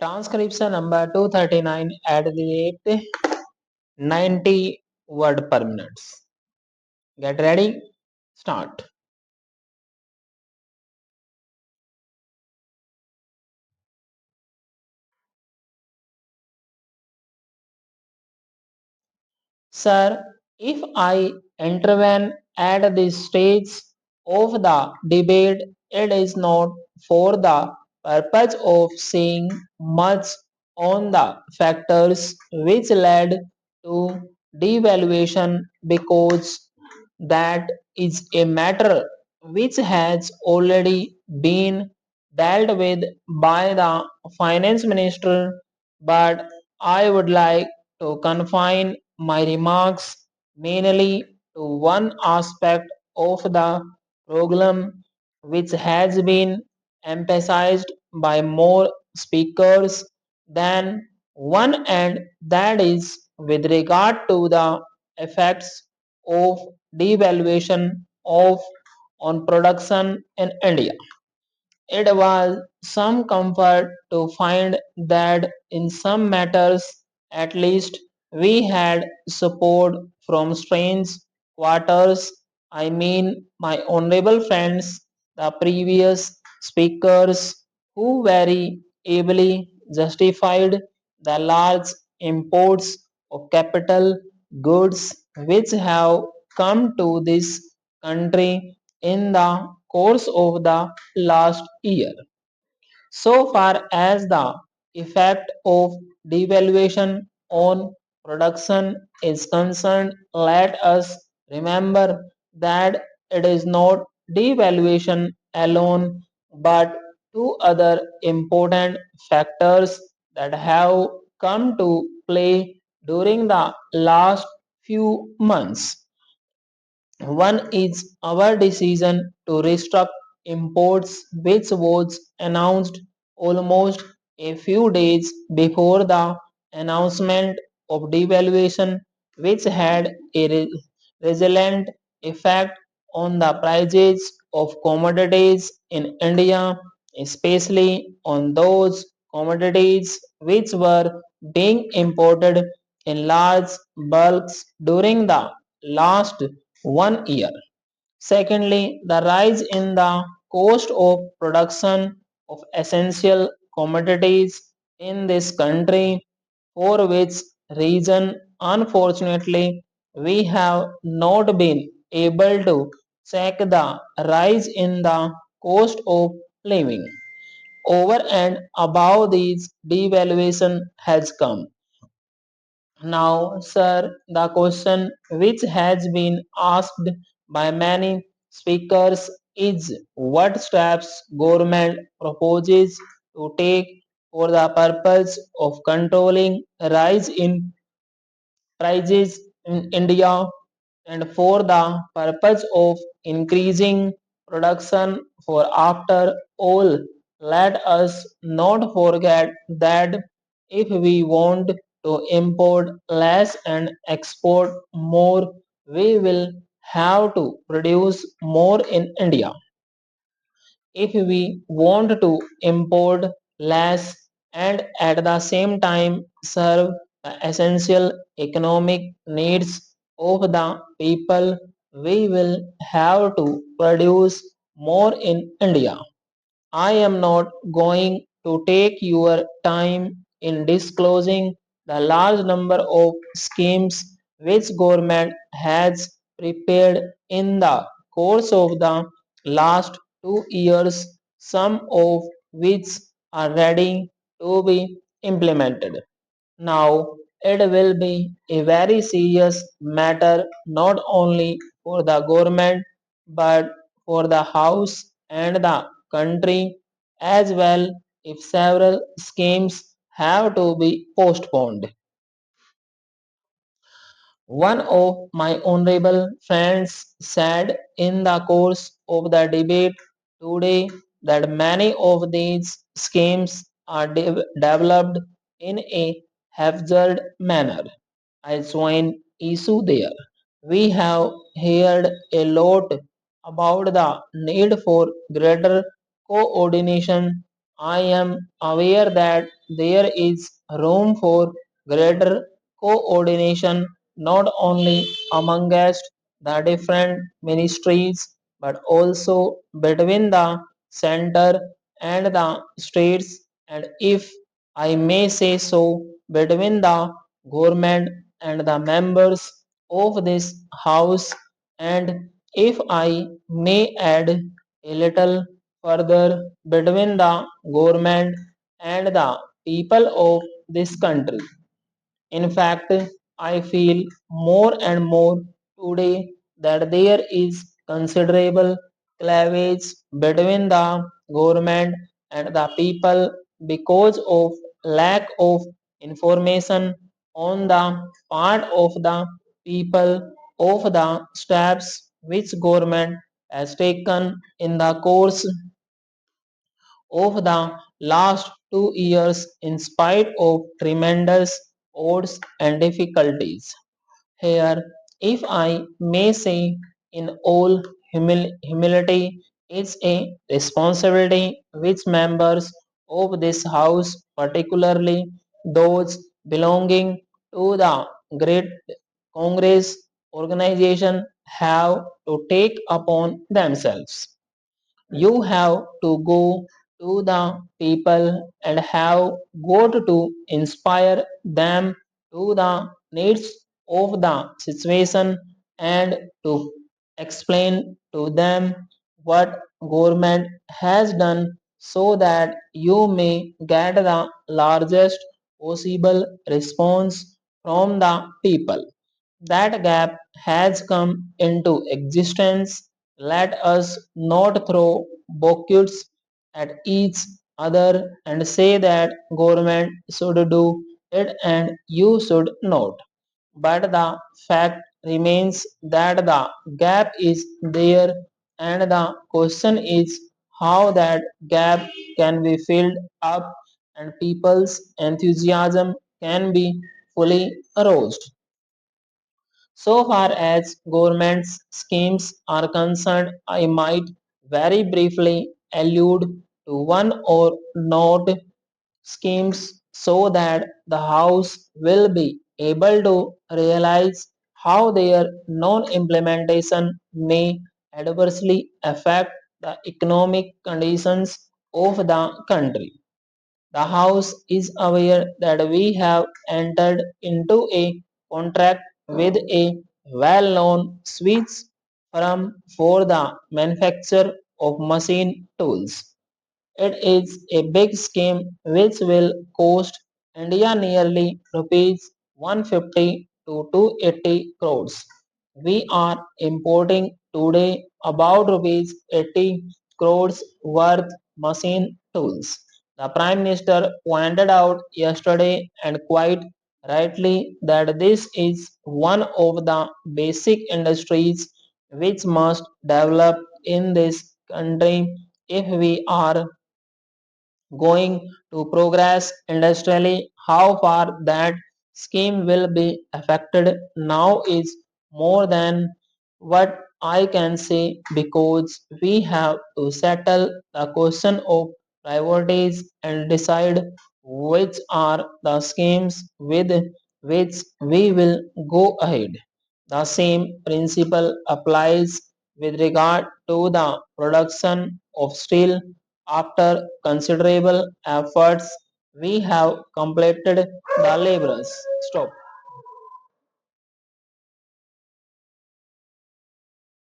Transcription number 239 at the rate 90 word per minute. Get ready? Start. Sir, if I intervene at this stage of the debate, it is not for the purpose of saying much on the factors which led to devaluation, because that is a matter which has already been dealt with by the finance minister, but I would like to confine my remarks mainly to one aspect of the program which has been emphasized by more speakers than one, and that is with regard to the effects of devaluation of on production in India. It was some comfort to find that in some matters at least we had support from strange quarters. I mean, my honorable friends, the previous speakers, who very ably justified the large imports of capital goods which have come to this country in the course of the last year. So far as the effect of devaluation on production is concerned, let us remember that it is not devaluation alone but two other important factors that have come to play during the last few months. One is our decision to restrict imports, which was announced almost a few days before the announcement of devaluation, which had a resilient effect on the prices of commodities in India, especially on those commodities which were being imported in large bulks during the last 1 year. Secondly, the rise in the cost of production of essential commodities in this country, for which reason, unfortunately, we have not been able to check the rise in the cost of living. Over and above these, devaluation has come. Now, sir, the question which has been asked by many speakers is what steps government proposes to take for the purpose of controlling rise in prices in India and for the purpose of increasing production. For after all, let us not forget that if we want to import less and export more, we will have to produce more in India. If we want to import less and at the same time serve the essential economic needs of the people, we will have to produce more in India. I am not going to take your time in disclosing the large number of schemes which government has prepared in the course of the last 2 years, some of which are ready to be implemented. Now, it will be a very serious matter not only for the government but for the House and the country as well if several schemes have to be postponed. One of my honorable friends said in the course of the debate today that many of these schemes are developed in a haphazard manner. I join issue there. We have heard a lot about the need for greater coordination I am aware that there is room for greater coordination not only amongst the different ministries but also between the center and the states, and if I may say so, between the government and the members of this house, and if I may add a little further, between the government and the people of this country. In fact, I feel more and more today that there is considerable cleavage between the government and the people because of lack of information on the part of the people of the steps which government has taken in the course of the last 2 years in spite of tremendous odds and difficulties. Here, if I may say, in all humility, it's a responsibility which members of this house, particularly those belonging to the great Congress organization, have to take upon themselves. You have to go to the people and have got to inspire them to the needs of the situation and to explain to them what government has done so that you may get the largest possible response from the people. That gap has come into existence. Let us not throw buckets at each other and say that government should do it and you should not. But the fact remains that the gap is there, and the question is how that gap can be filled up and people's enthusiasm can be fully aroused. So far as government's schemes are concerned, I might very briefly allude to one or not schemes so that the House will be able to realize how their non-implementation may adversely affect the economic conditions of the country. The House is aware that we have entered into a contract with a well-known Swiss firm for the manufacture of machine tools. It is a big scheme which will cost India nearly rupees 150 to 280 crores. We are importing today about rupees 80 crores worth machine tools. The Prime Minister pointed out yesterday and quite rightly that this is one of the basic industries which must develop in this country if we are going to progress industrially. How far that scheme will be affected now is more than what I can say because we have to settle the question of priorities and decide which are the schemes with which we will go ahead. The same principle applies with regard to the production of steel. After considerable efforts, we have completed the laborers. Stop.